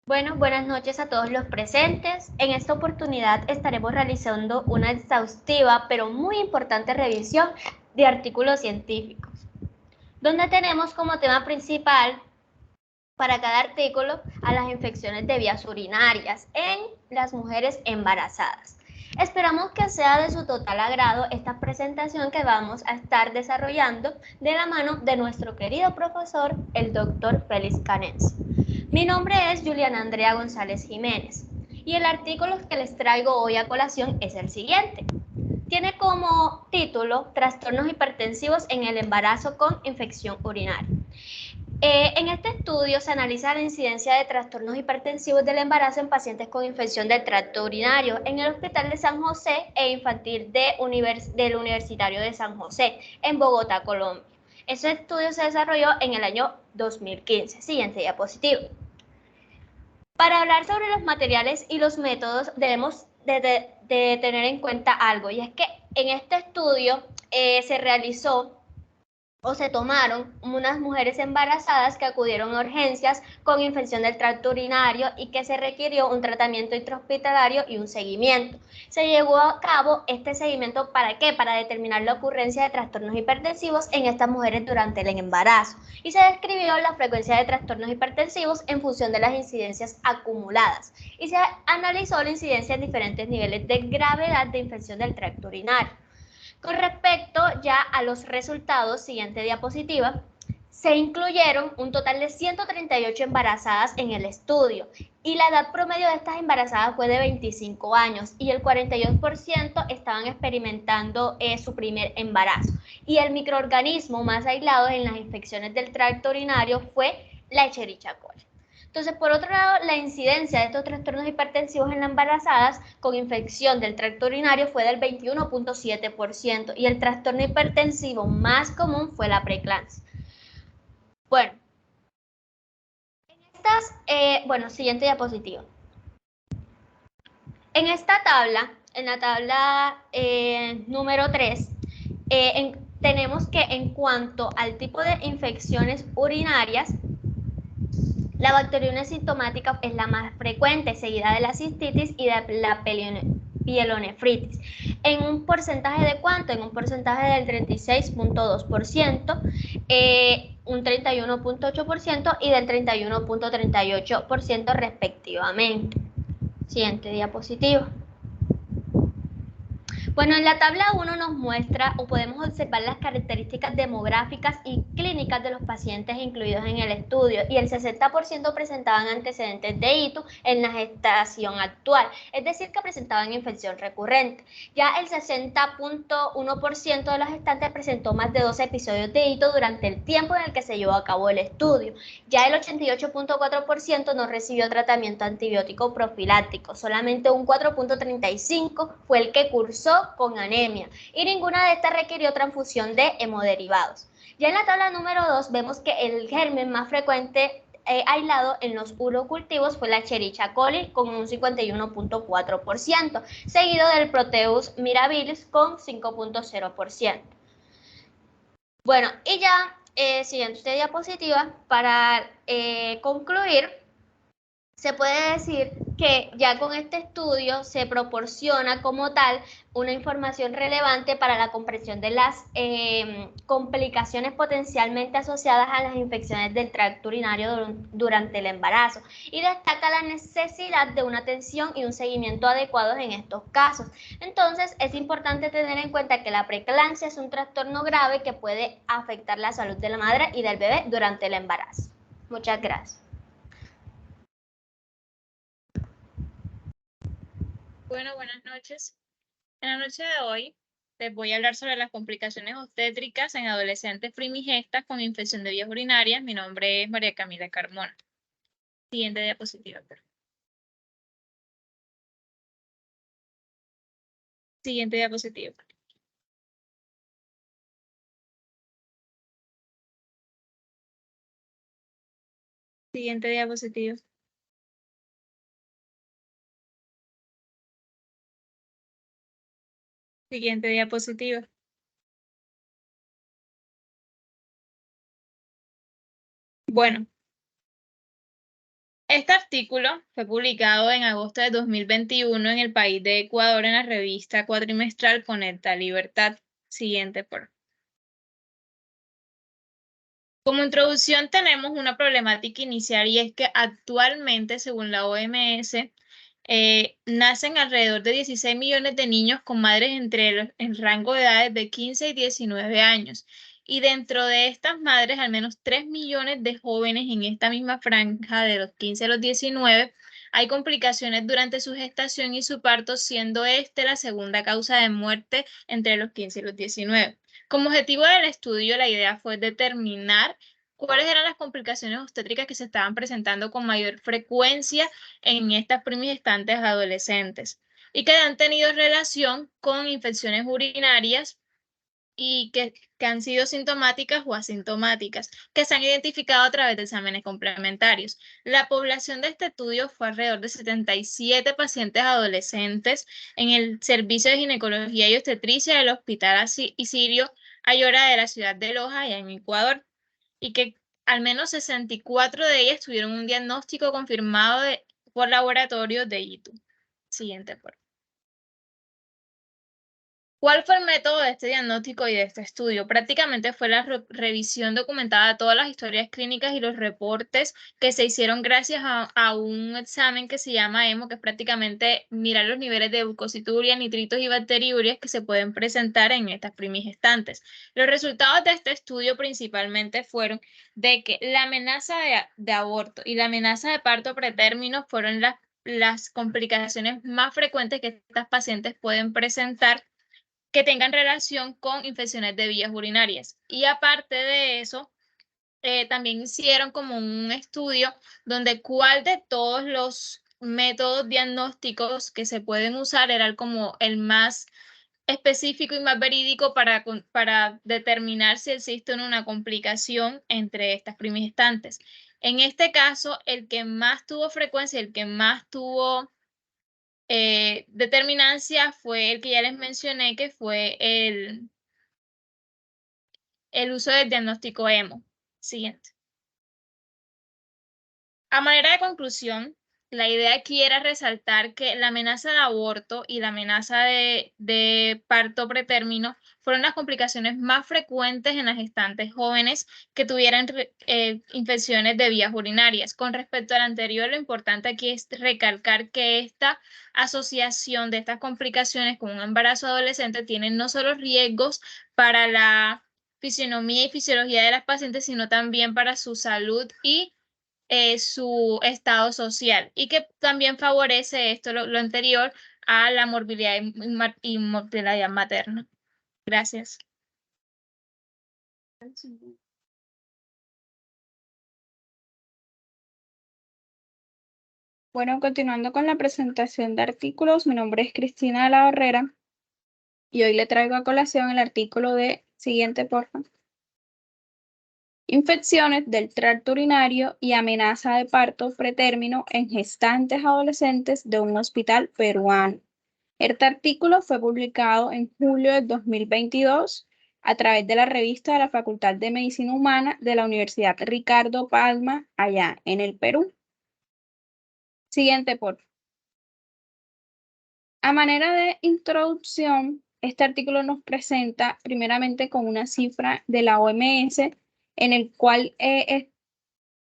Bueno, buenas noches a todos los presentes. En esta oportunidad estaremos realizando una exhaustiva pero muy importante revisión de artículos científicos, donde tenemos como tema principal para cada artículo a las infecciones de vías urinarias en las mujeres embarazadas. Esperamos que sea de su total agrado esta presentación que vamos a estar desarrollando de la mano de nuestro querido profesor, el doctor Félix Canens. Mi nombre es Juliana Andrea González Jiménez y el artículo que les traigo hoy a colación es el siguiente. Tiene como título Trastornos hipertensivos en el embarazo con infección urinaria. En este estudio se analiza la incidencia de trastornos hipertensivos del embarazo en pacientes con infección del tracto urinario en el Hospital de San José e Infantil del Universitario de San José, en Bogotá, Colombia. Ese estudio se desarrolló en el año 2015. Siguiente diapositiva. Para hablar sobre los materiales y los métodos debemos de tener en cuenta algo, y es que en este estudio se realizó o se tomaron unas mujeres embarazadas que acudieron a urgencias con infección del tracto urinario y que se requirió un tratamiento intrahospitalario y un seguimiento. Se llevó a cabo este seguimiento ¿para qué? Para determinar la ocurrencia de trastornos hipertensivos en estas mujeres durante el embarazo y se describió la frecuencia de trastornos hipertensivos en función de las incidencias acumuladas y se analizó la incidencia en diferentes niveles de gravedad de infección del tracto urinario. Con respecto ya a los resultados, siguiente diapositiva, se incluyeron un total de 138 embarazadas en el estudio y la edad promedio de estas embarazadas fue de 25 años y el 42% estaban experimentando su primer embarazo. Y el microorganismo más aislado en las infecciones del tracto urinario fue la Escherichia coli. Entonces, por otro lado, la incidencia de estos trastornos hipertensivos en las embarazadas con infección del tracto urinario fue del 21.7% y el trastorno hipertensivo más común fue la preeclampsia. Bueno, siguiente diapositiva. En esta tabla, en la tabla número 3, tenemos que en cuanto al tipo de infecciones urinarias, la bacteriemia sintomática es la más frecuente, seguida de la cistitis y de la pielonefritis. ¿En un porcentaje de cuánto? En un porcentaje del 36.2%, un 31.8% y del 31.38% respectivamente. Siguiente diapositiva. Bueno, en la tabla 1 nos muestra o podemos observar las características demográficas y clínicas de los pacientes incluidos en el estudio y el 60% presentaban antecedentes de ITU en la gestación actual, es decir, que presentaban infección recurrente. Ya el 60.1% de los gestantes presentó más de 2 episodios de ITU durante el tiempo en el que se llevó a cabo el estudio. Ya el 88.4% no recibió tratamiento antibiótico profiláctico, solamente un 4.35% fue el que cursó con anemia y ninguna de estas requirió transfusión de hemoderivados. Ya en la tabla número 2 vemos que el germen más frecuente aislado en los urocultivos fue la Escherichia coli con un 51.4%, seguido del Proteus mirabilis con 5.0%. Bueno, y ya, siguiente diapositiva, para concluir, se puede decir que ya con este estudio se proporciona como tal una información relevante para la comprensión de las complicaciones potencialmente asociadas a las infecciones del tracto urinario durante el embarazo y destaca la necesidad de una atención y un seguimiento adecuados en estos casos. Entonces, es importante tener en cuenta que la preeclampsia es un trastorno grave que puede afectar la salud de la madre y del bebé durante el embarazo. Muchas gracias. Bueno, buenas noches. En la noche de hoy les voy a hablar sobre las complicaciones obstétricas en adolescentes primigestas con infección de vías urinarias. Mi nombre es María Camila Carmona. Siguiente diapositiva. Siguiente diapositiva. Siguiente diapositiva. Siguiente diapositiva. Bueno, Este artículo fue publicado en agosto de 2021 en el país de Ecuador en la revista cuatrimestral Conecta Libertad. Siguiente, por favor. Como introducción tenemos una problemática inicial y es que actualmente, según la OMS, nacen alrededor de 16 millones de niños con madres entre el rango de edades de 15 y 19 años. Y dentro de estas madres, al menos 3 millones de jóvenes en esta misma franja de los 15 a los 19, hay complicaciones durante su gestación y su parto, siendo este la segunda causa de muerte entre los 15 y los 19. Como objetivo del estudio, la idea fue determinar cuáles eran las complicaciones obstétricas que se estaban presentando con mayor frecuencia en estas primigestantes adolescentes y que han tenido relación con infecciones urinarias y que han sido sintomáticas o asintomáticas, que se han identificado a través de exámenes complementarios. La población de este estudio fue alrededor de 77 pacientes adolescentes en el Servicio de Ginecología y Obstetricia del Hospital Isirio Ayora de la ciudad de Loja, allá en Ecuador, y que al menos 64 de ellas tuvieron un diagnóstico confirmado por laboratorio de ITU. Siguiente, por favor. ¿Cuál fue el método de este diagnóstico y de este estudio? Prácticamente fue la revisión documentada de todas las historias clínicas y los reportes que se hicieron gracias a un examen que se llama EMO, que es prácticamente mirar los niveles de glucosituria, nitritos y bacteriurias que se pueden presentar en estas primigestantes. Los resultados de este estudio principalmente fueron de que la amenaza de aborto y la amenaza de parto pretérmino fueron las complicaciones más frecuentes que estas pacientes pueden presentar que tengan relación con infecciones de vías urinarias. Y aparte de eso, también hicieron como un estudio donde cuál de todos los métodos diagnósticos que se pueden usar era como el más específico y más verídico para determinar si existe una complicación entre estas primigestantes. En este caso, el que más tuvo frecuencia, el que más tuvo determinancia fue el que ya les mencioné, que fue el uso del diagnóstico EMO. Siguiente. A manera de conclusión, la idea aquí era resaltar que la amenaza de aborto y la amenaza de parto pretérmino fueron las complicaciones más frecuentes en las gestantes jóvenes que tuvieran infecciones de vías urinarias. Con respecto al anterior, lo importante aquí es recalcar que esta asociación de estas complicaciones con un embarazo adolescente tiene no solo riesgos para la fisionomía y fisiología de las pacientes, sino también para su salud y su estado social y que también favorece esto, lo anterior, a la morbilidad y mortalidad materna. Gracias. Bueno, continuando con la presentación de artículos, mi nombre es Cristina de la Barrera y hoy le traigo a colación el artículo de siguiente, por favor. Infecciones del tracto urinario y amenaza de parto pretérmino en gestantes adolescentes de un hospital peruano. Este artículo fue publicado en julio de 2022 a través de la revista de la Facultad de Medicina Humana de la Universidad Ricardo Palma, allá en el Perú. Siguiente, por favor. A manera de introducción, este artículo nos presenta primeramente con una cifra de la OMS en el cual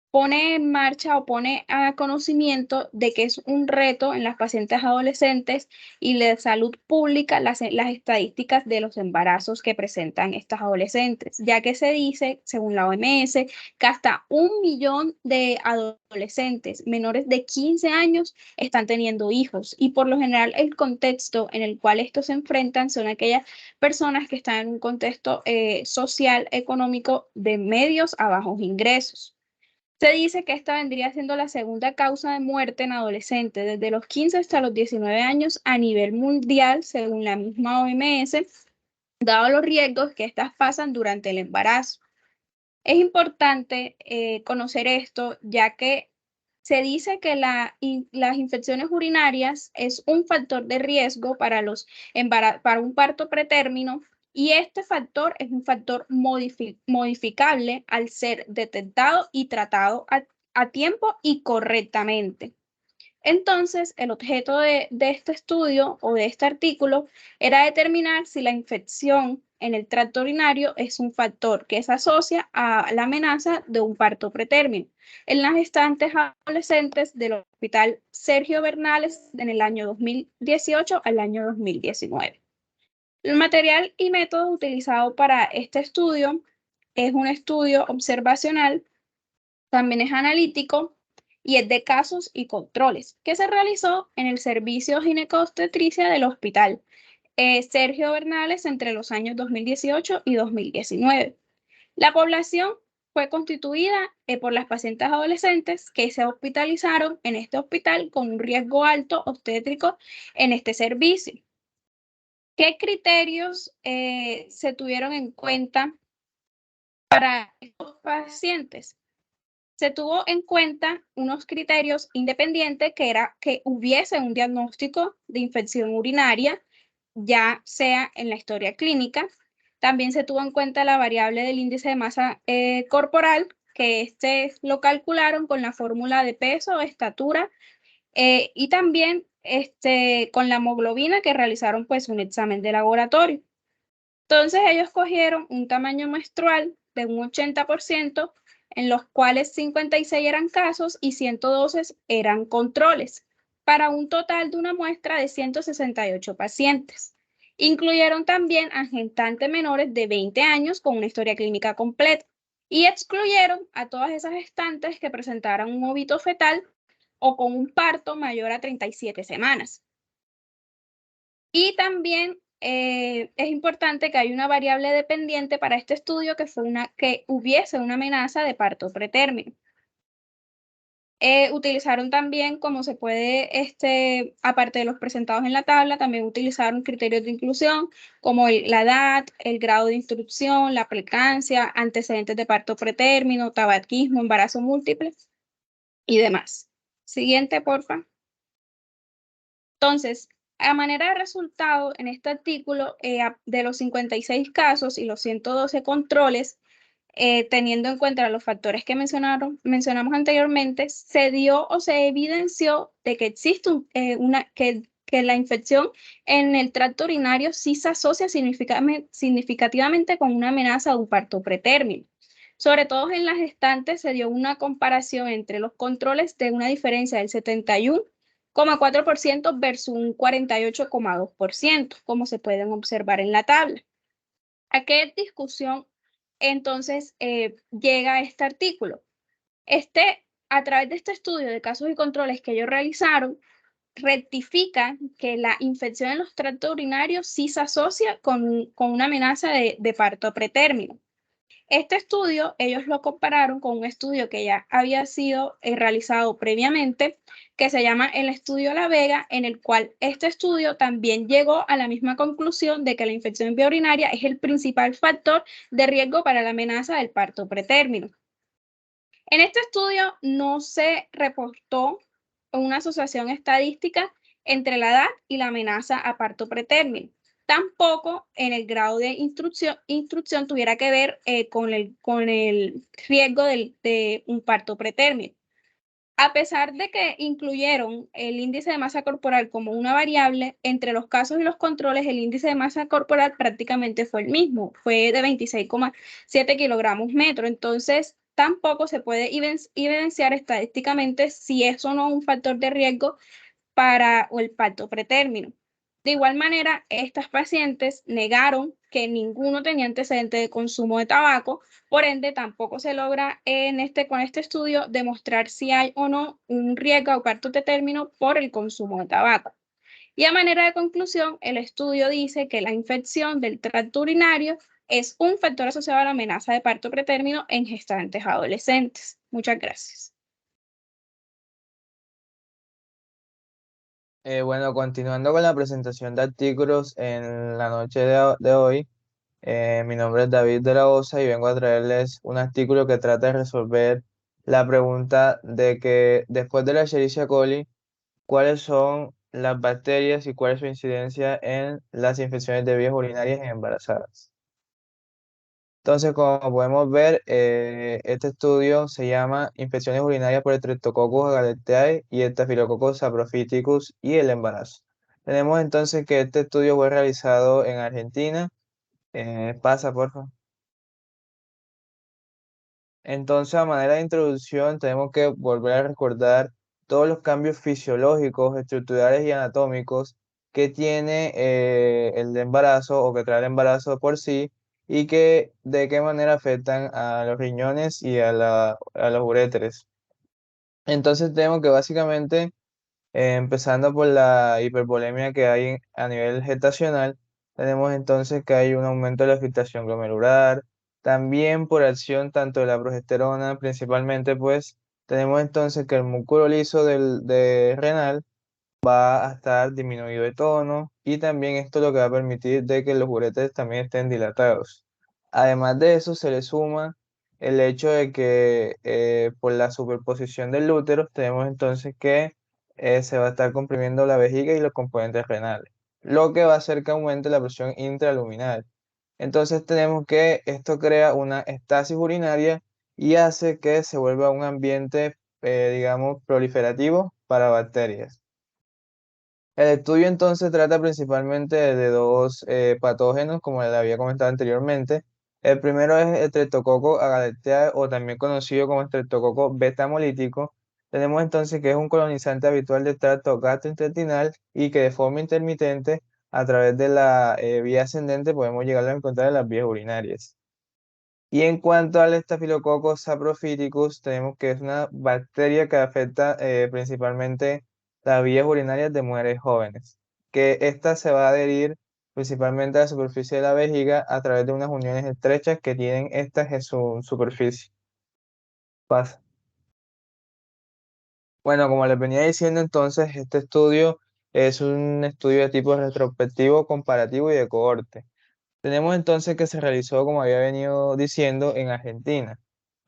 pone en marcha o pone a conocimiento de que es un reto en las pacientes adolescentes y de salud pública las estadísticas de los embarazos que presentan estas adolescentes, ya que se dice, según la OMS, que hasta 1 millón de adolescentes menores de 15 años están teniendo hijos y por lo general el contexto en el cual estos se enfrentan son aquellas personas que están en un contexto social, económico de medios a bajos ingresos. Se dice que esta vendría siendo la segunda causa de muerte en adolescentes desde los 15 hasta los 19 años a nivel mundial, según la misma OMS, dado los riesgos que estas pasan durante el embarazo. Es importante conocer esto, ya que se dice que las infecciones urinarias es un factor de riesgo para un parto pretérmino y este factor es un factor modificable al ser detectado y tratado a tiempo y correctamente. Entonces, el objeto de este estudio o de este artículo era determinar si la infección en el tracto urinario es un factor que se asocia a la amenaza de un parto pretérmino en las gestantes adolescentes del Hospital Sergio Bernales en el año 2018 al año 2019. El material y método utilizado para este estudio es un estudio observacional, también es analítico y es de casos y controles, que se realizó en el servicio ginecobstetricia del Hospital Sergio Bernales entre los años 2018 y 2019. La población fue constituida por las pacientes adolescentes que se hospitalizaron en este hospital con un riesgo alto obstétrico en este servicio. ¿Qué criterios se tuvieron en cuenta para estos pacientes? Se tuvo en cuenta unos criterios independientes que era que hubiese un diagnóstico de infección urinaria, ya sea en la historia clínica. También se tuvo en cuenta la variable del índice de masa corporal, que lo calcularon con la fórmula de peso, estatura, y también con la hemoglobina, que realizaron pues un examen de laboratorio. Entonces ellos cogieron un tamaño menstrual de un 80%, en los cuales 56 eran casos y 112 eran controles, para un total de una muestra de 168 pacientes. Incluyeron también a gestantes menores de 20 años con una historia clínica completa y excluyeron a todas esas gestantes que presentaran un óbito fetal o con un parto mayor a 37 semanas. Y también es importante que hay una variable dependiente para este estudio que fue que hubiese una amenaza de parto pretérmino. Utilizaron también, como se puede, aparte de los presentados en la tabla, también utilizaron criterios de inclusión como la edad, el grado de instrucción, la preeclampsia, antecedentes de parto pretérmino, tabaquismo, embarazo múltiple y demás. Siguiente, porfa. Entonces, a manera de resultado, en este artículo, de los 56 casos y los 112 controles, teniendo en cuenta los factores que mencionamos anteriormente, se dio o se evidenció de que existe que la infección en el tracto urinario sí se asocia significativamente con una amenaza de un parto pretérmino. Sobre todo en las gestantes se dio una comparación entre los controles de una diferencia del 71,4% versus un 48,2%, como se pueden observar en la tabla. ¿A qué discusión entonces llega este artículo? A través de este estudio de casos y controles que ellos realizaron, rectifica que la infección en los tractos urinarios sí se asocia con una amenaza de parto pretérmino. Este estudio, ellos lo compararon con un estudio que ya había sido realizado previamente, que se llama el estudio La Vega, en el cual este estudio también llegó a la misma conclusión de que la infección en vía urinaria es el principal factor de riesgo para la amenaza del parto pretérmino. En este estudio no se reportó una asociación estadística entre la edad y la amenaza a parto pretérmino. Tampoco en el grado de instrucción tuviera que ver con el riesgo de un parto pretérmino. A pesar de que incluyeron el índice de masa corporal como una variable, entre los casos y los controles el índice de masa corporal prácticamente fue el mismo, fue de 26,7 kilogramos metro. Entonces, tampoco se puede evidenciar estadísticamente si es o no un factor de riesgo para el parto pretérmino. De igual manera, estas pacientes negaron que ninguno tenía antecedente de consumo de tabaco, por ende tampoco se logra con este estudio demostrar si hay o no un riesgo a parto pretérmino por el consumo de tabaco. Y a manera de conclusión, el estudio dice que la infección del tracto urinario es un factor asociado a la amenaza de parto pretérmino en gestantes adolescentes. Muchas gracias. Bueno, continuando con la presentación de artículos en la noche de hoy, mi nombre es David de la Osa y vengo a traerles un artículo que trata de resolver la pregunta de que después de la Escherichia coli, ¿cuáles son las bacterias y cuál es su incidencia en las infecciones de vías urinarias en embarazadas? Entonces, como podemos ver, este estudio se llama Infecciones urinarias por Streptococcus agalactiae y Staphylococcus saprophyticus y el embarazo. Tenemos entonces que este estudio fue realizado en Argentina. Pasa, por favor. Entonces, a manera de introducción, tenemos que volver a recordar todos los cambios fisiológicos, estructurales y anatómicos que tiene el embarazo o que trae el embarazo por sí y que de qué manera afectan a los riñones y a los uréteres. Entonces, tenemos que básicamente, empezando por la hipervolemia que hay a nivel gestacional, tenemos entonces que hay un aumento de la filtración glomerular, también por acción tanto de la progesterona, principalmente pues tenemos entonces que el músculo liso de renal va a estar disminuido de tono y también esto lo que va a permitir de que los uretes también estén dilatados. Además de eso se le suma el hecho de que por la superposición del útero tenemos entonces que se va a estar comprimiendo la vejiga y los componentes renales, lo que va a hacer que aumente la presión intraluminal. Entonces tenemos que esto crea una estasis urinaria y hace que se vuelva un ambiente, digamos, proliferativo para bacterias. El estudio entonces trata principalmente de dos patógenos, como le había comentado anteriormente. El primero es el Streptococcus agalactiae, o también conocido como Streptococcus beta-hemolítico. Tenemos entonces que es un colonizante habitual del tracto gastrointestinal y que de forma intermitente, a través de la vía ascendente, podemos llegar a encontrar en las vías urinarias. Y en cuanto al Staphylococcus saprophyticus, tenemos que es una bacteria que afecta principalmente las vías urinarias de mujeres jóvenes, que esta se va a adherir principalmente a la superficie de la vejiga a través de unas uniones estrechas que tienen estas en su superficie. Pasa. Bueno, como les venía diciendo entonces, este estudio es un estudio de tipo retrospectivo, comparativo y de cohorte. Tenemos entonces que se realizó, como había venido diciendo, en Argentina.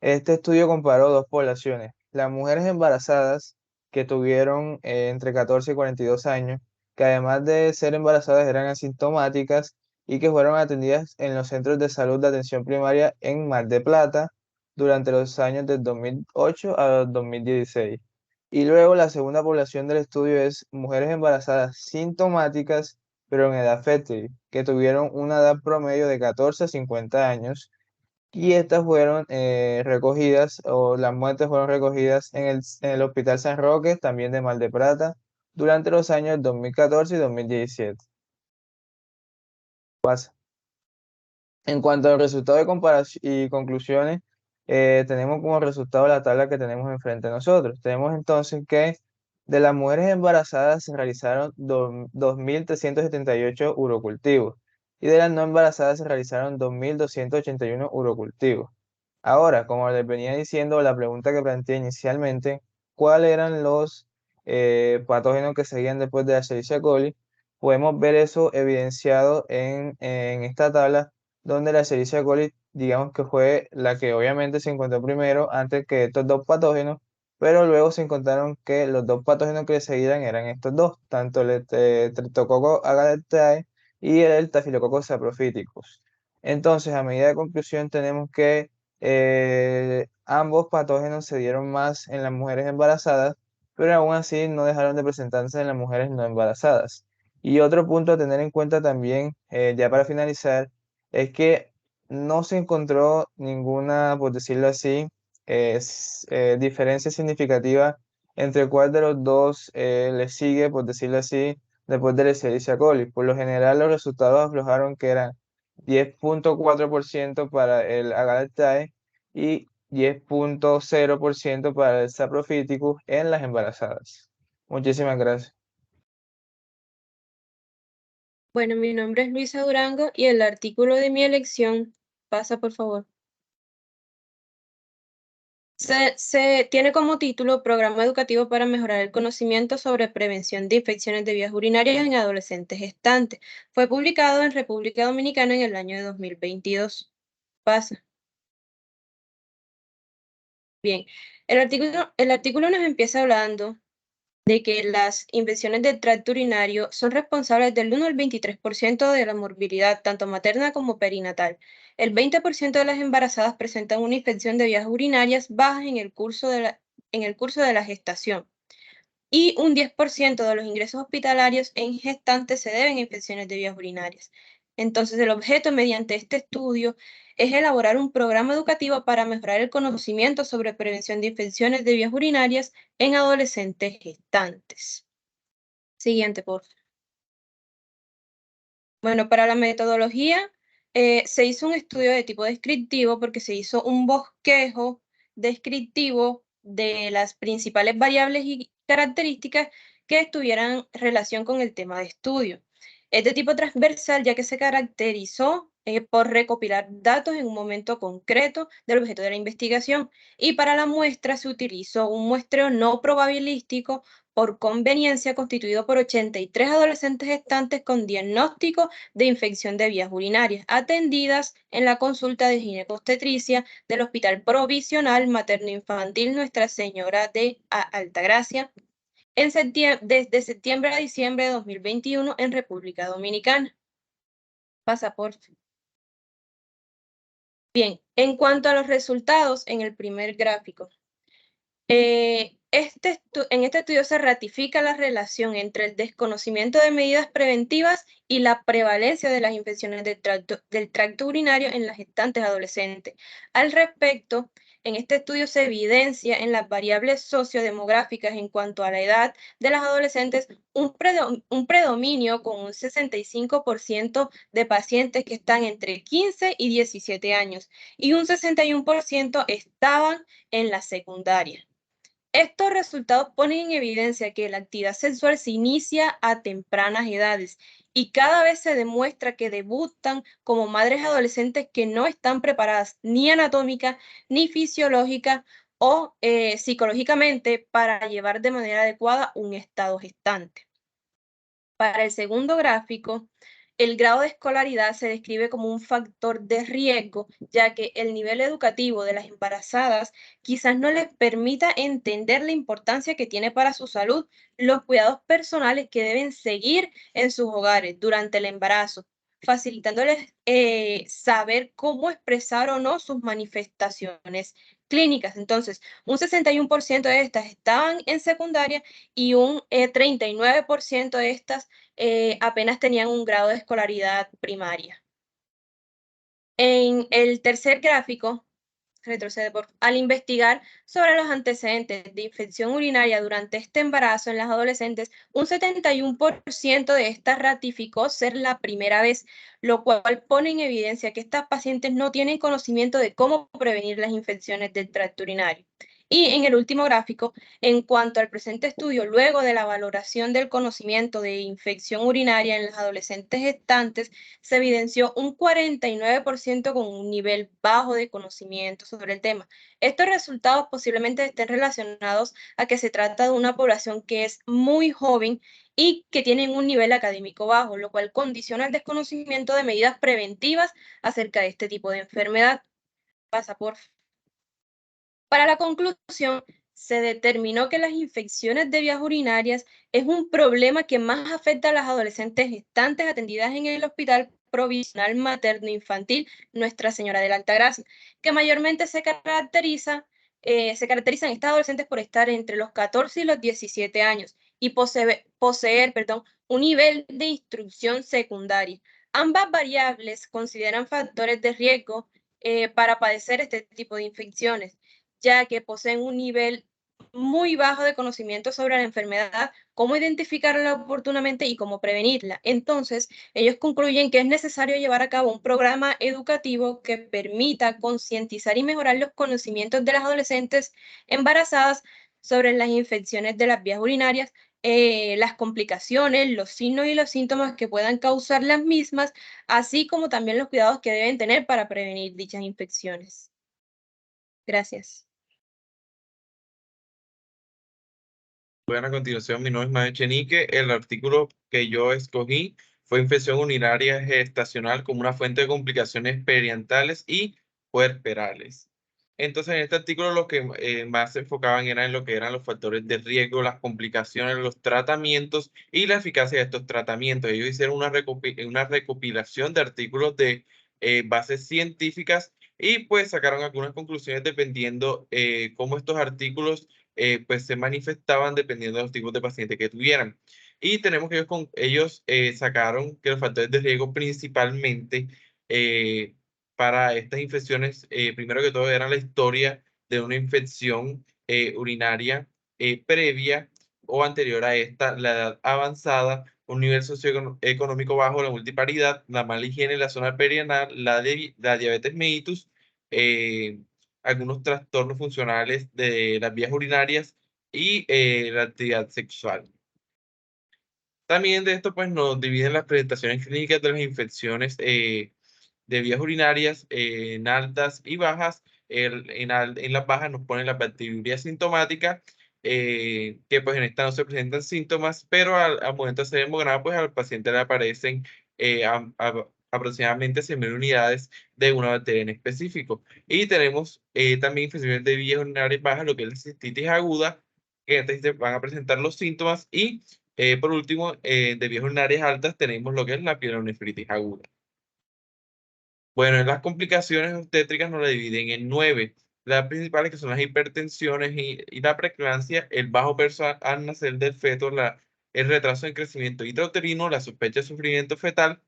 Este estudio comparó dos poblaciones, las mujeres embarazadas que tuvieron entre 14 y 42 años, que además de ser embarazadas eran asintomáticas y que fueron atendidas en los centros de salud de atención primaria en Mar de Plata durante los años del 2008 a 2016. Y luego la segunda población del estudio es mujeres embarazadas sintomáticas pero en edad fértil, que tuvieron una edad promedio de 14 a 50 años, y estas fueron recogidas, o las muertes fueron recogidas en el Hospital San Roque, también de Mar de Plata, durante los años 2014 y 2017. Pasa. En cuanto al resultado de comparación y conclusiones, tenemos como resultado la tabla que tenemos enfrente de nosotros. Tenemos entonces que de las mujeres embarazadas se realizaron 2.378 urocultivos y de las no embarazadas se realizaron 2.281 urocultivos. Ahora, como les venía diciendo, la pregunta que planteé inicialmente, ¿cuáles eran los patógenos que seguían después de la Escherichia coli? Podemos ver eso evidenciado en esta tabla donde la Escherichia coli, digamos que fue la que obviamente se encontró primero antes que estos dos patógenos, pero luego se encontraron que los dos patógenos que le seguían eran estos dos, tanto el Streptococcus agalactiae y el Staphylococcus saprophyticus. Entonces, a medida de conclusión, tenemos que ambos patógenos se dieron más en las mujeres embarazadas, pero aún así no dejaron de presentarse en las mujeres no embarazadas. Y otro punto a tener en cuenta también, ya para finalizar, es que no se encontró ninguna, por decirlo así, diferencia significativa entre cuál de los dos le sigue, por decirlo así, después de la Escherichia coli. Por lo general, los resultados aflojaron que eran 10.4% para el Agalactae y 10.0% para el Saprophyticus en las embarazadas. Muchísimas gracias. Bueno, mi nombre es Luisa Durango y el artículo de mi elección, pasa por favor. Se tiene como título Programa Educativo para mejorar el conocimiento sobre prevención de infecciones de vías urinarias en adolescentes gestantes. Fue publicado en República Dominicana en el año de 2022. Pasa. Bien, el artículo nos empieza hablando de que las infecciones del tracto urinario son responsables del 1 al 23% de la morbilidad, tanto materna como perinatal. El 20% de las embarazadas presentan una infección de vías urinarias bajas en el curso de la gestación. Y un 10% de los ingresos hospitalarios en gestantes se deben a infecciones de vías urinarias. Entonces, el objeto mediante este estudio es elaborar un programa educativo para mejorar el conocimiento sobre prevención de infecciones de vías urinarias en adolescentes gestantes. Siguiente, por favor. Bueno, para la metodología se hizo un estudio de tipo descriptivo porque se hizo un bosquejo descriptivo de las principales variables y características que tuvieran relación con el tema de estudio. Es de tipo transversal ya que se caracterizó por recopilar datos en un momento concreto del objeto de la investigación, y para la muestra se utilizó un muestreo no probabilístico por conveniencia constituido por 83 adolescentes gestantes con diagnóstico de infección de vías urinarias, atendidas en la consulta de ginecobstetricia del Hospital Provisional Materno-Infantil Nuestra Señora de Altagracia, desde septiembre a diciembre de 2021 en República Dominicana. Pasaporte. Bien, en cuanto a los resultados, en el primer gráfico, en este estudio se ratifica la relación entre el desconocimiento de medidas preventivas y la prevalencia de las infecciones del tracto urinario en las gestantes adolescentes. Al respecto, en este estudio se evidencia en las variables sociodemográficas en cuanto a la edad de las adolescentes un predominio con un 65% de pacientes que están entre 15 y 17 años y un 61% estaban en la secundaria. Estos resultados ponen en evidencia que la actividad sexual se inicia a tempranas edades y cada vez se demuestra que debutan como madres adolescentes que no están preparadas ni anatómica, ni fisiológica o psicológicamente para llevar de manera adecuada un estado gestante. Para el segundo gráfico, el grado de escolaridad se describe como un factor de riesgo, ya que el nivel educativo de las embarazadas quizás no les permita entender la importancia que tiene para su salud los cuidados personales que deben seguir en sus hogares durante el embarazo, facilitándoles saber cómo expresar o no sus manifestaciones clínicas. Entonces, un 61% de estas estaban en secundaria y un 39% de estas apenas tenían un grado de escolaridad primaria. En el tercer gráfico, al investigar sobre los antecedentes de infección urinaria durante este embarazo en las adolescentes, un 71% de estas ratificó ser la primera vez, lo cual pone en evidencia que estas pacientes no tienen conocimiento de cómo prevenir las infecciones del tracto urinario. Y en el último gráfico, en cuanto al presente estudio, luego de la valoración del conocimiento de infección urinaria en las adolescentes gestantes, se evidenció un 49% con un nivel bajo de conocimiento sobre el tema. Estos resultados posiblemente estén relacionados a que se trata de una población que es muy joven y que tienen un nivel académico bajo, lo cual condiciona el desconocimiento de medidas preventivas acerca de este tipo de enfermedad. Pasa, por favor. Para la conclusión, se determinó que las infecciones de vías urinarias es un problema que más afecta a las adolescentes gestantes atendidas en el Hospital Provisional Materno Infantil Nuestra Señora de la Altagracia, que mayormente se caracterizan estas adolescentes por estar entre los 14 y los 17 años y poseer un nivel de instrucción secundaria. Ambas variables consideran factores de riesgo para padecer este tipo de infecciones, ya que poseen un nivel muy bajo de conocimiento sobre la enfermedad, cómo identificarla oportunamente y cómo prevenirla. Entonces, ellos concluyen que es necesario llevar a cabo un programa educativo que permita concientizar y mejorar los conocimientos de las adolescentes embarazadas sobre las infecciones de las vías urinarias, las complicaciones, los signos y los síntomas que puedan causar las mismas, así como también los cuidados que deben tener para prevenir dichas infecciones. Gracias. Bueno, a continuación, mi nombre es Manuel Chenique. El artículo que yo escogí fue infección urinaria gestacional como una fuente de complicaciones perianetales y puerperales. Entonces, en este artículo lo que más se enfocaban era en lo que eran los factores de riesgo, las complicaciones, los tratamientos y la eficacia de estos tratamientos. Ellos hicieron una recopilación de artículos de bases científicas y pues sacaron algunas conclusiones dependiendo cómo estos artículos pues se manifestaban dependiendo de los tipos de pacientes que tuvieran. Y tenemos que ellos sacaron que los factores de riesgo principalmente para estas infecciones, primero que todo, era la historia de una infección urinaria previa o anterior a esta, la edad avanzada, un nivel socioeconómico bajo, la multiparidad, la mala higiene en la zona perianal, la diabetes mellitus, eh, algunos trastornos funcionales de las vías urinarias y la actividad sexual. También de esto, pues, nos dividen las presentaciones clínicas de las infecciones de vías urinarias en altas y bajas. En las bajas nos ponen la bacteriuria sintomática, que pues en esta no se presentan síntomas, pero al momento de hacer hemograma, pues al paciente le aparecen aproximadamente 100.000 unidades de una bacteria en específico. Y tenemos también infecciones de vías urinarias bajas, lo que es la cistitis aguda, que entonces van a presentar los síntomas. Y por último, de vías urinarias altas tenemos lo que es la pielonefritis aguda. Bueno, en las complicaciones obstétricas nos la dividen en 9. Las principales que son las hipertensiones y la preeclampsia, el bajo peso al nacer del feto, el retraso en crecimiento intrauterino, la sospecha de sufrimiento fetal,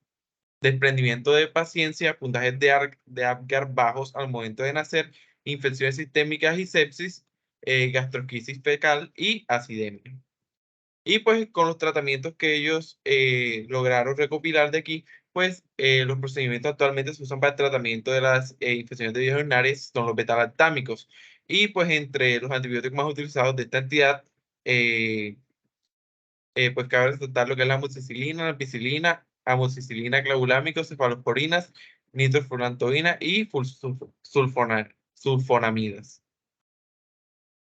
desprendimiento de paciencia, puntajes de Apgar bajos al momento de nacer, infecciones sistémicas y sepsis, gastroquisis fecal y acidemia. Y pues con los tratamientos que ellos lograron recopilar de aquí, pues los procedimientos actualmente se usan para el tratamiento de las infecciones de vías urinarias, son los beta-lactámicos. Y pues entre los antibióticos más utilizados de esta entidad, eh, pues cabe resaltar lo que es la amoxicilina, la ampicilina, amoxicilina, clavulámicos, cefalosporinas, nitrofurantoína y sulfonamidas.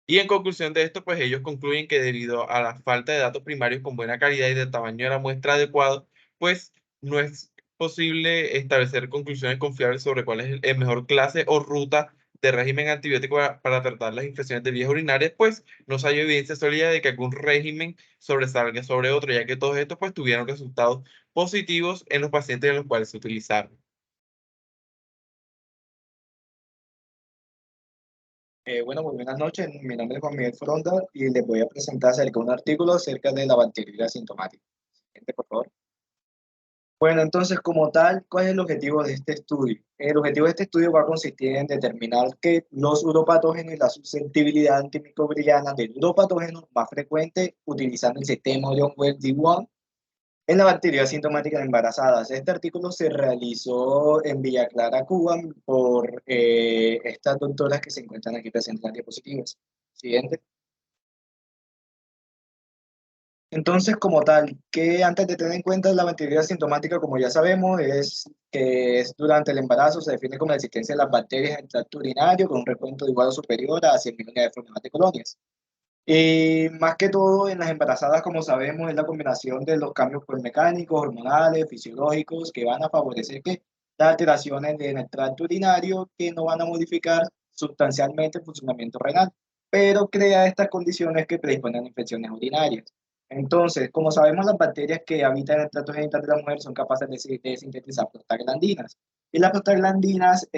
Y en conclusión de esto, pues ellos concluyen que debido a la falta de datos primarios con buena calidad y de tamaño de la muestra adecuado, pues no es posible establecer conclusiones confiables sobre cuál es el mejor clase o ruta de régimen antibiótico para tratar las infecciones de vías urinarias, pues no hay evidencia sólida de que algún régimen sobresalga sobre otro, ya que todos estos pues tuvieron resultados positivos en los pacientes en los cuales se utilizaron. Bueno, muy buenas noches. Mi nombre es Juan Miguel Fronda y les voy a presentar acerca de un artículo acerca de la bacteriuria sintomática. Siguiente, por favor. Bueno, entonces, como tal, ¿cuál es el objetivo de este estudio? El objetivo de este estudio va a consistir en determinar que los uropatógenos y la susceptibilidad antimicrobiana del uropatógeno más frecuente utilizando el sistema Orion-Well D1 en la bacteria sintomática de embarazadas. Este artículo se realizó en Villa Clara, Cuba, por estas doctoras que se encuentran aquí presentes en las diapositivas. Siguiente. Entonces, como tal, que antes de tener en cuenta la bacteria sintomática, como ya sabemos, es que es durante el embarazo, se define como la existencia de las bacterias en el tracto urinario con un recuento de igual o superior a 100.000 unidades formadas de colonias. Y más que todo en las embarazadas, como sabemos, es la combinación de los cambios pues, mecánicos, hormonales, fisiológicos, que van a favorecer que las alteraciones en el tracto urinario que no van a modificar sustancialmente el funcionamiento renal, pero crea estas condiciones que predisponen a infecciones urinarias. Entonces, como sabemos, las bacterias que habitan en el tracto genital de la mujer son capaces de sintetizar prostaglandinas. Y las prostaglandinas,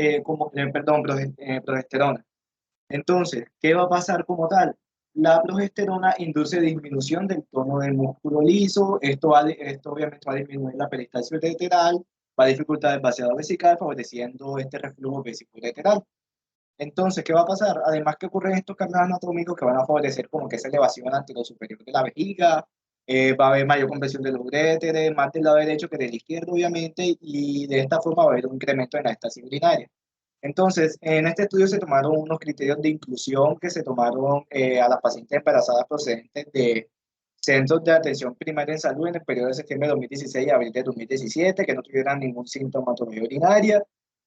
progesterona. Entonces, ¿qué va a pasar como tal? La progesterona induce disminución del tono del músculo liso, esto obviamente va a disminuir la peristalsis ureteral, va a dificultar el vaciado vesical, favoreciendo este reflujo vesico-ureteral. Entonces, ¿qué va a pasar? Además que ocurren estos cambios anatómicos que van a favorecer como que esa elevación ante lo superior de la vejiga, va a haber mayor compresión de los uréteres, más del lado derecho que del izquierdo, obviamente, y de esta forma va a haber un incremento en la estasis urinaria. Entonces, en este estudio se tomaron unos criterios de inclusión que se tomaron a las pacientes embarazadas procedentes de centros de atención primaria en salud en el periodo de septiembre de 2016 a abril de 2017, que no tuvieran ningún sintomatología urinaria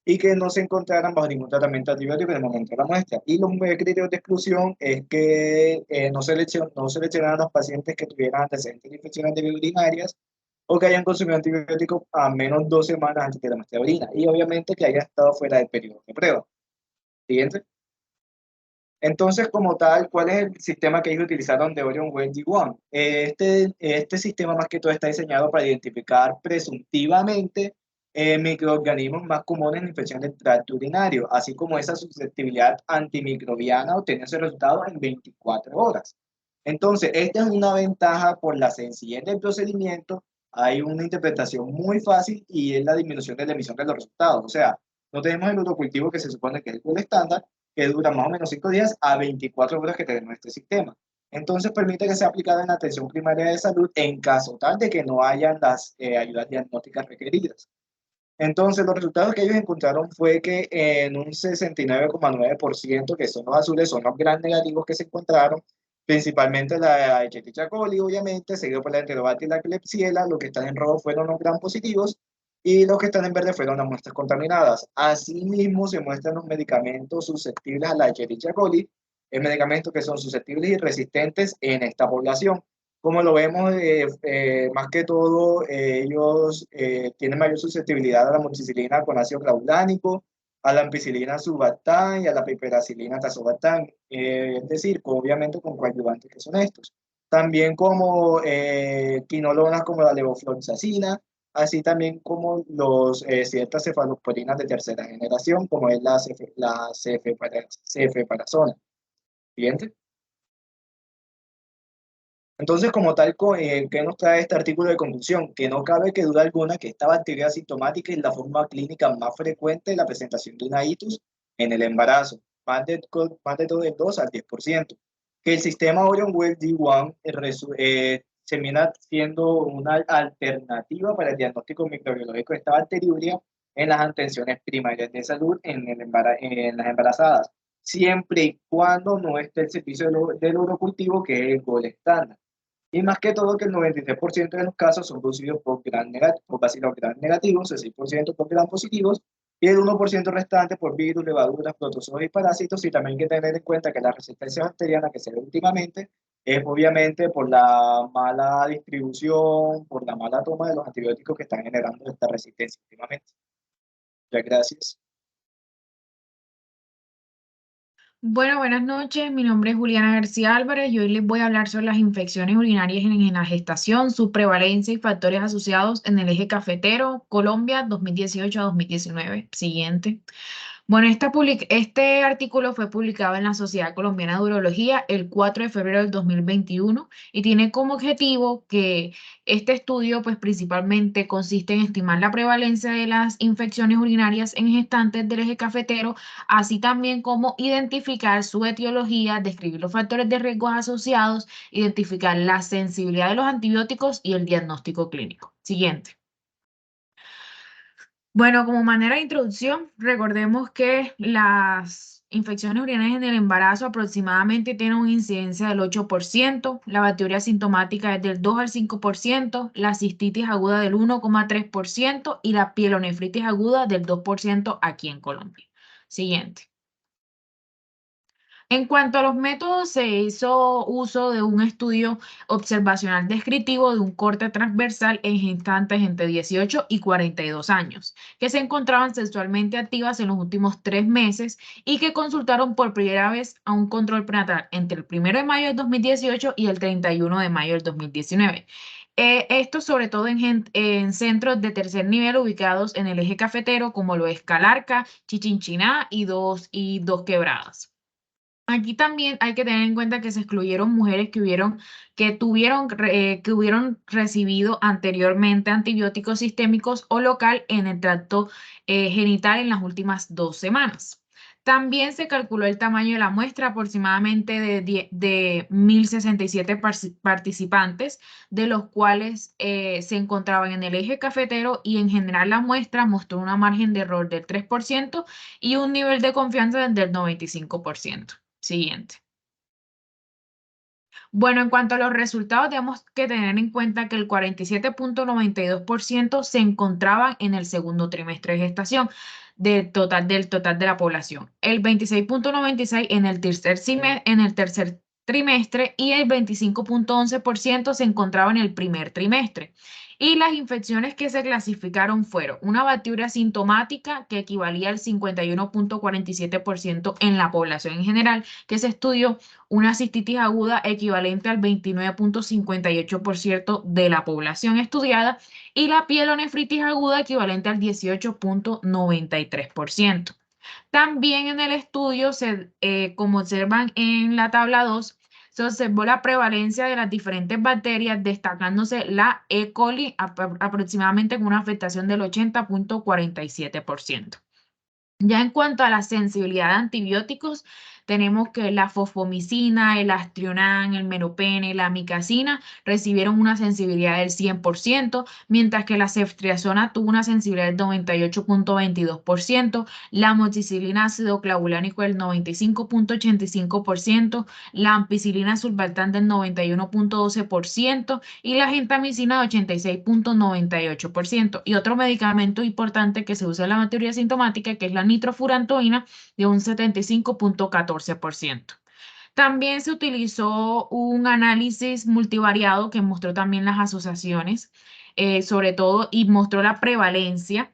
y que no se encontraran bajo ningún tratamiento antibiótico en el momento de la muestra. Y los criterios de exclusión es que no seleccionaran a los pacientes que tuvieran antecedentes de infecciones de vías urinarias o que hayan consumido antibióticos a menos 2 semanas antes de la muestra de orina y obviamente que hayan estado fuera del periodo de prueba. Siguiente. Entonces, como tal, ¿cuál es el sistema que ellos utilizaron de Orion Well D1? Este sistema más que todo está diseñado para identificar presuntivamente microorganismos más comunes en infección del tracto urinario, así como esa susceptibilidad antimicrobiana obtiene ese resultado en 24 horas. Entonces, esta es una ventaja por la sencillez del procedimiento. Hay una interpretación muy fácil y es la disminución de la emisión de los resultados. O sea, no tenemos el autocultivo que se supone que es el gold estándar, que dura más o menos 5 días a 24 horas que tenemos este sistema. Entonces permite que sea aplicado en la atención primaria de salud en caso tal de que no hayan las ayudas diagnósticas requeridas. Entonces los resultados que ellos encontraron fue que en un 69,9%, que son los azules, son los gran negativos que se encontraron, principalmente la Escherichia coli, obviamente, seguido por la Enterobacter y la Klebsiella. Los que están en rojo fueron los gran positivos y los que están en verde fueron las muestras contaminadas. Asimismo, se muestran los medicamentos susceptibles a la Escherichia coli, medicamentos que son susceptibles y resistentes en esta población. Como lo vemos, más que todo, ellos tienen mayor susceptibilidad a la amoxicilina con ácido clavulánico, a la ampicilina surfactán y a la piperacilina tazobactán, es decir, obviamente con coadyuvantes que son estos. También como quinolonas como la levofloxacina, así también como ciertas cefalosporinas de tercera generación, como es la cefeparazona. Siguiente. Entonces, como tal, ¿qué nos trae este artículo de conclusión? Que no cabe que duda alguna que esta bacteria asintomática es la forma clínica más frecuente de la presentación de una itis en el embarazo, más de todo del 2 al 10%. Que el sistema Orion Well D1 termina siendo una alternativa para el diagnóstico microbiológico de esta bacteriuria en las atenciones primarias de salud en las embarazadas, siempre y cuando no esté el servicio del urocultivo, que es el gold estándar. Y más que todo que el 93% de los casos son producidos por bacilos gram negativos, el 6% por gram positivos y el 1% restante por virus, levaduras, protozoos y parásitos. Y también hay que tener en cuenta que la resistencia bacteriana que se ve últimamente es obviamente por la mala distribución, por la mala toma de los antibióticos que están generando esta resistencia últimamente. Muchas gracias. Bueno, buenas noches. Mi nombre es Juliana García Álvarez y hoy les voy a hablar sobre las infecciones urinarias en la gestación, su prevalencia y factores asociados en el eje cafetero, Colombia 2018 a 2019. Siguiente. Bueno, este artículo fue publicado en la Sociedad Colombiana de Urología el 4 de febrero del 2021 y tiene como objetivo que este estudio pues principalmente consiste en estimar la prevalencia de las infecciones urinarias en gestantes del eje cafetero, así también como identificar su etiología, describir los factores de riesgo asociados, identificar la sensibilidad de los antibióticos y el diagnóstico clínico. Siguiente. Bueno, como manera de introducción, recordemos que las infecciones urinarias en el embarazo aproximadamente tienen una incidencia del 8%, la bacteria asintomática es del 2 al 5%, la cistitis aguda del 1,3% y la pielonefritis aguda del 2% aquí en Colombia. Siguiente. En cuanto a los métodos, se hizo uso de un estudio observacional descriptivo de un corte transversal en gestantes entre 18 y 42 años, que se encontraban sexualmente activas en los últimos 3 meses y que consultaron por primera vez a un control prenatal entre el 1 de mayo del 2018 y el 31 de mayo del 2019. Esto sobre todo en centros de tercer nivel ubicados en el eje cafetero, como lo es Calarca, Chichinchiná y Dos Quebradas. Aquí también hay que tener en cuenta que se excluyeron mujeres que hubieron recibido anteriormente antibióticos sistémicos o local en el tracto genital en las últimas 2 semanas. También se calculó el tamaño de la muestra aproximadamente de 1.067 participantes, de los cuales se encontraban en el eje cafetero, y en general la muestra mostró una margen de error del 3% y un nivel de confianza del 95%. Siguiente. Bueno, en cuanto a los resultados, tenemos que tener en cuenta que el 47,92% se encontraban en el segundo trimestre de gestación del total de la población, el 26,96% en el tercer trimestre y el 25,11% se encontraba en el primer trimestre. Y las infecciones que se clasificaron fueron una bacteria sintomática que equivalía al 51.47% en la población en general, que se estudió, una cistitis aguda equivalente al 29.58% de la población estudiada y la pielonefritis aguda equivalente al 18.93%. También en el estudio, como observan en la tabla 2, se observó la prevalencia de las diferentes bacterias, destacándose la E. coli aproximadamente con una afectación del 80.47%. Ya en cuanto a la sensibilidad a antibióticos, tenemos que la fosfomicina, el astrionán, el meropene, la amicacina recibieron una sensibilidad del 100%, mientras que la ceftriaxona tuvo una sensibilidad del 98.22%, la amoxicilina ácido clavulánico del 95.85%, la ampicilina sulbactam del 91.12% y la gentamicina de 86.98%. Y otro medicamento importante que se usa en la bacteria sintomática, que es la nitrofurantoína, de un 75.14%. También se utilizó un análisis multivariado que mostró también las asociaciones, sobre todo, y mostró la prevalencia,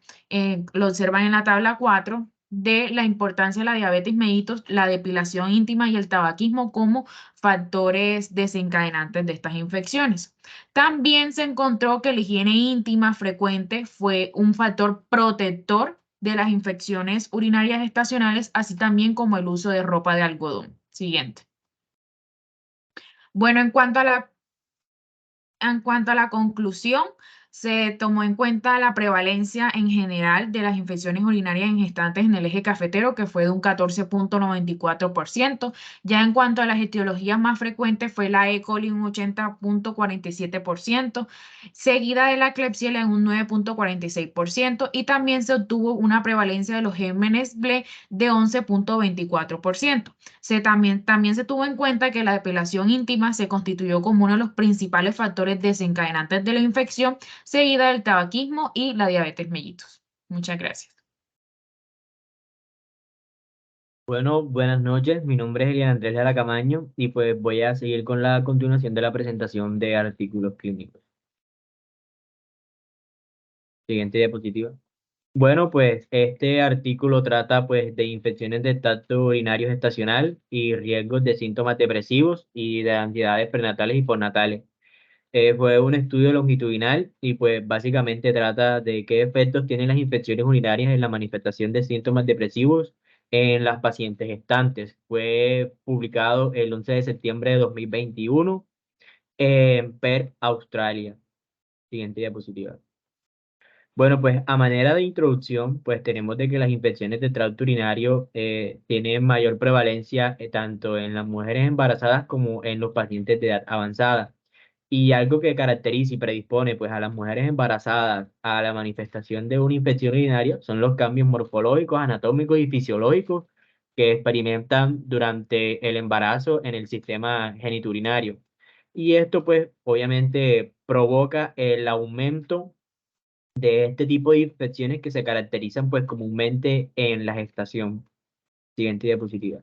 lo observan en la tabla 4, de la importancia de la diabetes mellitus, la depilación íntima y el tabaquismo como factores desencadenantes de estas infecciones. También se encontró que la higiene íntima frecuente fue un factor protector de las infecciones urinarias estacionales, así también como el uso de ropa de algodón. Siguiente. Bueno, en cuanto a la conclusión, se tomó en cuenta la prevalencia en general de las infecciones urinarias en gestantes en el eje cafetero, que fue de un 14.94%. Ya en cuanto a las etiologías más frecuentes, fue la E. coli un 80.47%, seguida de la Klebsiella en un 9.46%, y también se obtuvo una prevalencia de los gérmenes BLE de 11.24%. También se tuvo en cuenta que la depilación íntima se constituyó como uno de los principales factores desencadenantes de la infección, seguida del tabaquismo y la diabetes mellitus. Muchas gracias. Bueno, buenas noches. Mi nombre es Elian Andrés Lara Camaño y pues voy a seguir con la continuación de la presentación de artículos clínicos. Siguiente diapositiva. Bueno, pues este artículo trata pues de infecciones de tracto urinario gestacional y riesgos de síntomas depresivos y de ansiedades prenatales y postnatales. Fue un estudio longitudinal y pues básicamente trata de qué efectos tienen las infecciones urinarias en la manifestación de síntomas depresivos en las pacientes gestantes. Fue publicado el 11 de septiembre de 2021 en PER Australia. Siguiente diapositiva. Bueno, pues a manera de introducción, pues tenemos de que las infecciones de tracto urinario tienen mayor prevalencia tanto en las mujeres embarazadas como en los pacientes de edad avanzada. Y algo que caracteriza y predispone pues a las mujeres embarazadas a la manifestación de una infección urinaria son los cambios morfológicos, anatómicos y fisiológicos que experimentan durante el embarazo en el sistema genitourinario. Y esto pues obviamente provoca el aumento de este tipo de infecciones que se caracterizan pues comúnmente en la gestación. Siguiente diapositiva.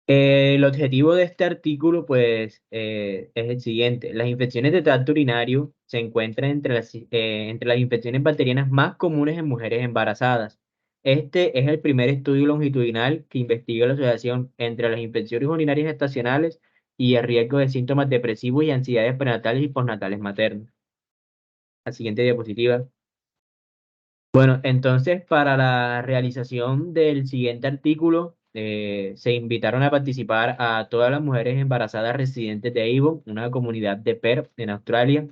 El objetivo de este artículo pues es el siguiente. Las infecciones de tracto urinario se encuentran entre las infecciones bacterianas más comunes en mujeres embarazadas. Este es el primer estudio longitudinal que investiga la asociación entre las infecciones urinarias estacionales y el riesgo de síntomas depresivos y ansiedades prenatales y postnatales maternas. La siguiente diapositiva. Bueno, entonces para la realización del siguiente artículo se invitaron a participar a todas las mujeres embarazadas residentes de Avon, una comunidad de Perth en Australia,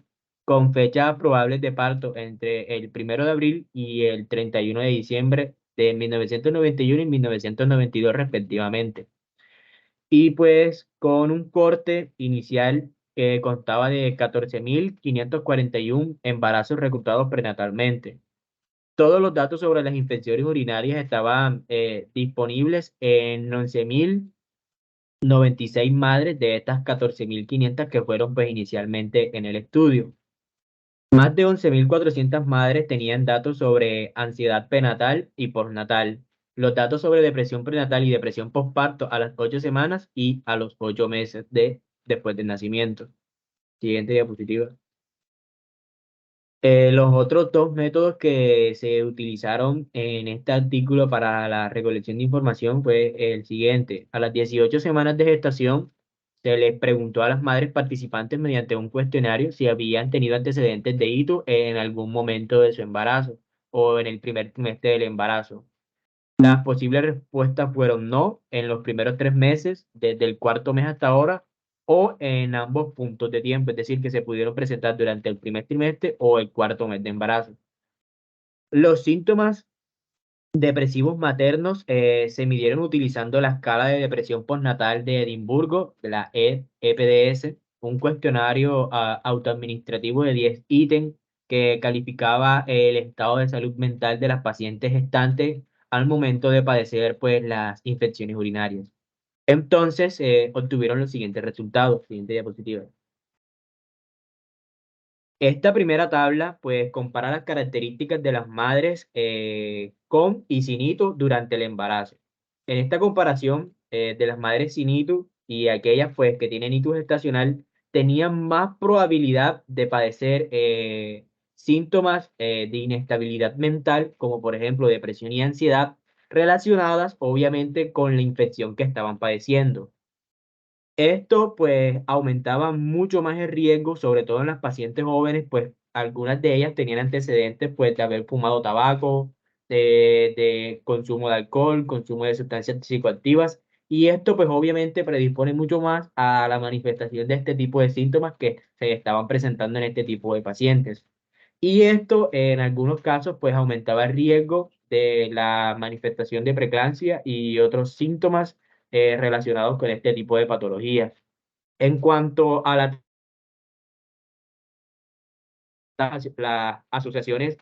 con fechas probables de parto entre el 1 de abril y el 31 de diciembre de 1991 y 1992 respectivamente. Y pues con un corte inicial que constaba de 14.541 embarazos reclutados prenatalmente. Todos los datos sobre las infecciones urinarias estaban disponibles en 11.096 madres de estas 14.500 que fueron pues inicialmente en el estudio. Más de 11.400 madres tenían datos sobre ansiedad prenatal y postnatal. Los datos sobre depresión prenatal y depresión postparto a las 8 semanas y a los 8 meses después del nacimiento. Siguiente diapositiva. Los otros dos métodos que se utilizaron en este artículo para la recolección de información fue el siguiente. A las 18 semanas de gestación, se les preguntó a las madres participantes mediante un cuestionario si habían tenido antecedentes de ITU en algún momento de su embarazo o en el primer trimestre del embarazo. Las posibles respuestas fueron no en los primeros 3 meses, desde el cuarto mes hasta ahora, o en ambos puntos de tiempo, es decir, que se pudieron presentar durante el primer trimestre o el cuarto mes de embarazo. Los síntomas depresivos maternos se midieron utilizando la escala de depresión postnatal de Edimburgo, de la EPDS, un cuestionario autoadministrativo de 10 ítems que calificaba el estado de salud mental de las pacientes gestantes al momento de padecer pues, las infecciones urinarias. Entonces, obtuvieron los siguientes resultados. Siguiente diapositiva. Esta primera tabla, pues, compara las características de las madres con y sin ITU durante el embarazo. En esta comparación de las madres sin ITU y aquellas, pues, que tienen ITU gestacional, tenían más probabilidad de padecer síntomas de inestabilidad mental, como por ejemplo depresión y ansiedad, relacionadas obviamente con la infección que estaban padeciendo. Esto pues aumentaba mucho más el riesgo, sobre todo en las pacientes jóvenes, pues algunas de ellas tenían antecedentes pues de haber fumado tabaco, de consumo de alcohol, consumo de sustancias psicoactivas, y esto pues obviamente predispone mucho más a la manifestación de este tipo de síntomas que se estaban presentando en este tipo de pacientes. Y esto en algunos casos pues aumentaba el riesgo de la manifestación de preeclampsia y otros síntomas relacionados con este tipo de patologías. En cuanto a las asociaciones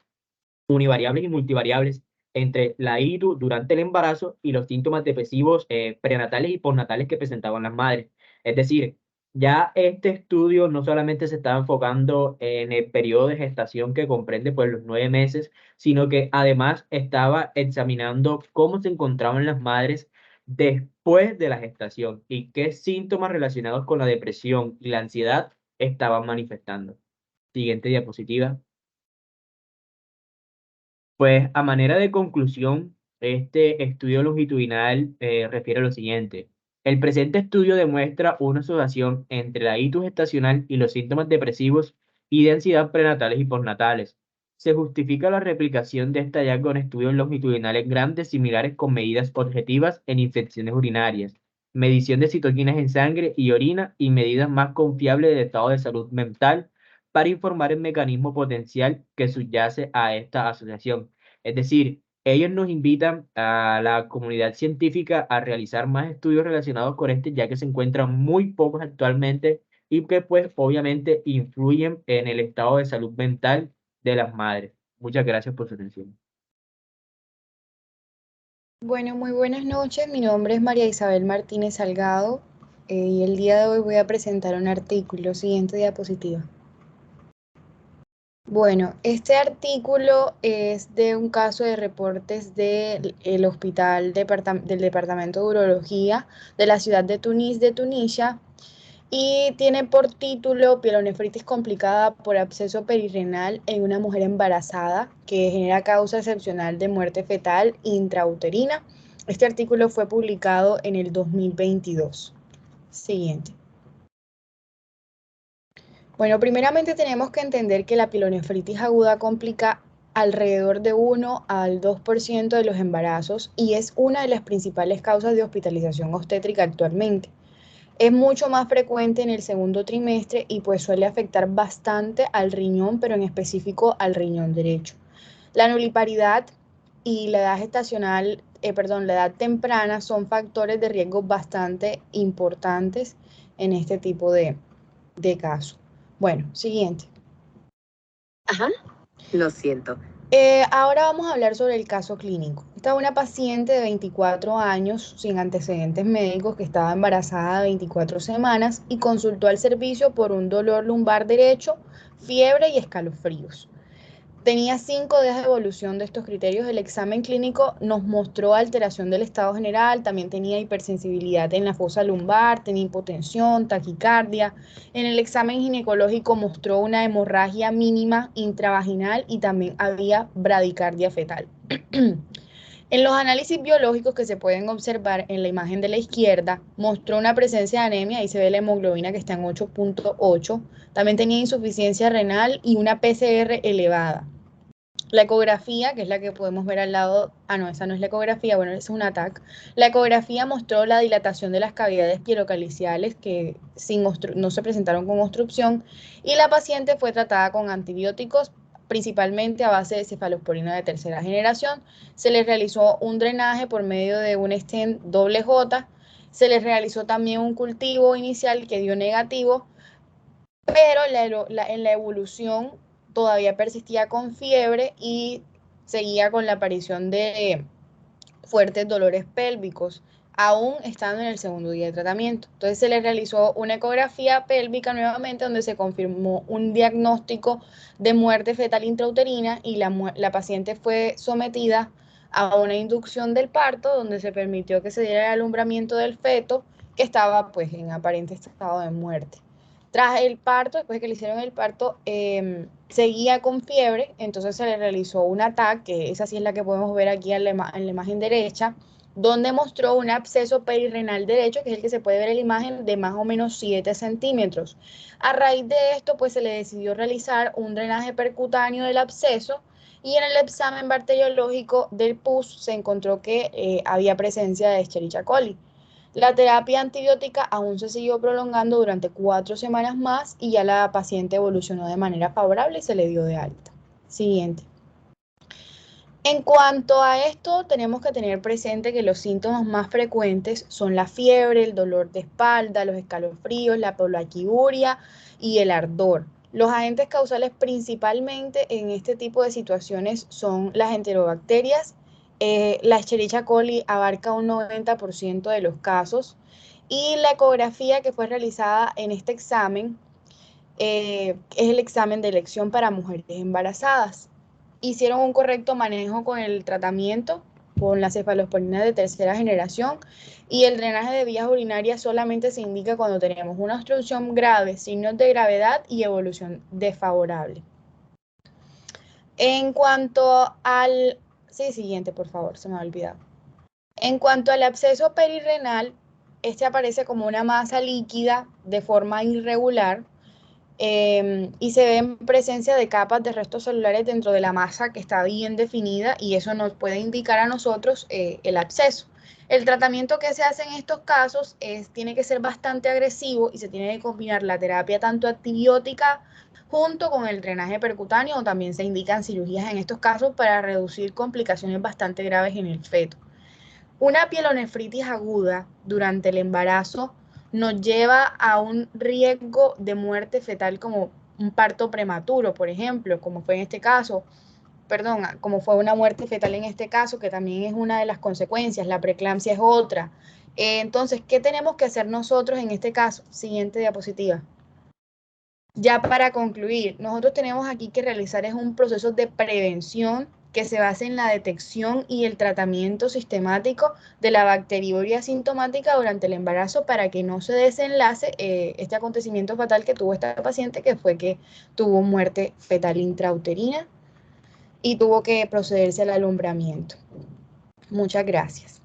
univariables y multivariables entre la ITU durante el embarazo y los síntomas depresivos prenatales y postnatales que presentaban las madres. Es decir, ya este estudio no solamente se estaba enfocando en el periodo de gestación que comprende pues los 9 meses, sino que además estaba examinando cómo se encontraban las madres después de la gestación y qué síntomas relacionados con la depresión y la ansiedad estaban manifestando. Siguiente diapositiva. Pues a manera de conclusión, este estudio longitudinal refiere lo siguiente. El presente estudio demuestra una asociación entre la ITU gestacional y los síntomas depresivos y de ansiedad prenatales y postnatales. Se justifica la replicación de este hallazgo en estudios longitudinales grandes similares con medidas objetivas en infecciones urinarias, medición de citoquinas en sangre y orina y medidas más confiables del estado de salud mental para informar el mecanismo potencial que subyace a esta asociación. Es decir, ellos nos invitan a la comunidad científica a realizar más estudios relacionados con este, ya que se encuentran muy pocos actualmente y que pues obviamente influyen en el estado de salud mental de las madres. Muchas gracias por su atención. Bueno, muy buenas noches. Mi nombre es María Isabel Martínez Salgado y el día de hoy voy a presentar un artículo. Siguiente diapositiva. Bueno, este artículo es de un caso de reportes del hospital del Departamento de Urología de la ciudad de Tunis, de Tunisia, y tiene por título pielonefritis complicada por absceso perirenal en una mujer embarazada que genera causa excepcional de muerte fetal intrauterina. Este artículo fue publicado en el 2022. Siguiente. Bueno, primeramente tenemos que entender que la pielonefritis aguda complica alrededor de 1 al 2% de los embarazos y es una de las principales causas de hospitalización obstétrica actualmente. Es mucho más frecuente en el segundo trimestre y pues suele afectar bastante al riñón, pero en específico al riñón derecho. La nulliparidad y la edad gestacional, la edad temprana son factores de riesgo bastante importantes en este tipo de casos. Bueno, siguiente. Ajá, lo siento. Ahora vamos a hablar sobre el caso clínico. Esta es una paciente de 24 años sin antecedentes médicos que estaba embarazada de 24 semanas y consultó al servicio por un dolor lumbar derecho, fiebre y escalofríos. Tenía 5 días de evolución de estos criterios. El examen clínico nos mostró alteración del estado general, también tenía hipersensibilidad en la fosa lumbar, tenía hipotensión, taquicardia. En el examen ginecológico mostró una hemorragia mínima intravaginal y también había bradicardia fetal. En los análisis biológicos que se pueden observar en la imagen de la izquierda, mostró una presencia de anemia, ahí se ve la hemoglobina que está en 8.8, también tenía insuficiencia renal y una PCR elevada. La ecografía, que es la que podemos ver al lado, no, esa no es la ecografía, bueno, esa es un TAC. La ecografía mostró la dilatación de las cavidades pielocaliciales que no se presentaron con obstrucción y la paciente fue tratada con antibióticos, principalmente a base de cefalosporina de tercera generación. Se le realizó un drenaje por medio de un stent doble J, se le realizó también un cultivo inicial que dio negativo, pero en la evolución todavía persistía con fiebre y seguía con la aparición de fuertes dolores pélvicos, aún estando en el segundo día de tratamiento. Entonces se le realizó una ecografía pélvica nuevamente donde se confirmó un diagnóstico de muerte fetal intrauterina y la paciente fue sometida a una inducción del parto donde se permitió que se diera el alumbramiento del feto que estaba pues en aparente estado de muerte. Tras el parto, después de que le hicieron el parto, seguía con fiebre, entonces se le realizó un TAC, que esa sí es la que podemos ver aquí en la imagen derecha, donde mostró un absceso perirrenal derecho, que es el que se puede ver en la imagen, de más o menos 7 centímetros. A raíz de esto, pues se le decidió realizar un drenaje percutáneo del absceso y en el examen bacteriológico del pus se encontró que había presencia de Escherichia coli. La terapia antibiótica aún se siguió prolongando durante 4 semanas más y ya la paciente evolucionó de manera favorable y se le dio de alta. Siguiente. En cuanto a esto, tenemos que tener presente que los síntomas más frecuentes son la fiebre, el dolor de espalda, los escalofríos, la polaquiuria y el ardor. Los agentes causales principalmente en este tipo de situaciones son las enterobacterias. La Escherichia coli abarca un 90% de los casos y la ecografía que fue realizada en este examen es el examen de elección para mujeres embarazadas. Hicieron un correcto manejo con el tratamiento, con la cefalosporina de tercera generación y el drenaje de vías urinarias solamente se indica cuando tenemos una obstrucción grave, signos de gravedad y evolución desfavorable. En cuanto al... Sí, siguiente, por favor, se me ha olvidado. En cuanto al absceso perirrenal, este aparece como una masa líquida de forma irregular y se ve en presencia de capas de restos celulares dentro de la masa que está bien definida y eso nos puede indicar a nosotros el absceso. El tratamiento que se hace en estos casos tiene que ser bastante agresivo y se tiene que combinar la terapia tanto antibiótica junto con el drenaje percutáneo, o también se indican cirugías en estos casos para reducir complicaciones bastante graves en el feto. Una pielonefritis aguda durante el embarazo nos lleva a un riesgo de muerte fetal como un parto prematuro, por ejemplo, como fue en este caso, como fue una muerte fetal en este caso, que también es una de las consecuencias, la preeclampsia es otra. Entonces, ¿qué tenemos que hacer nosotros en este caso? Siguiente diapositiva. Ya para concluir, nosotros tenemos aquí que realizar un proceso de prevención que se basa en la detección y el tratamiento sistemático de la bacteriuria asintomática durante el embarazo para que no se desenlace este acontecimiento fatal que tuvo esta paciente, que fue que tuvo muerte fetal intrauterina y tuvo que procederse al alumbramiento. Muchas gracias.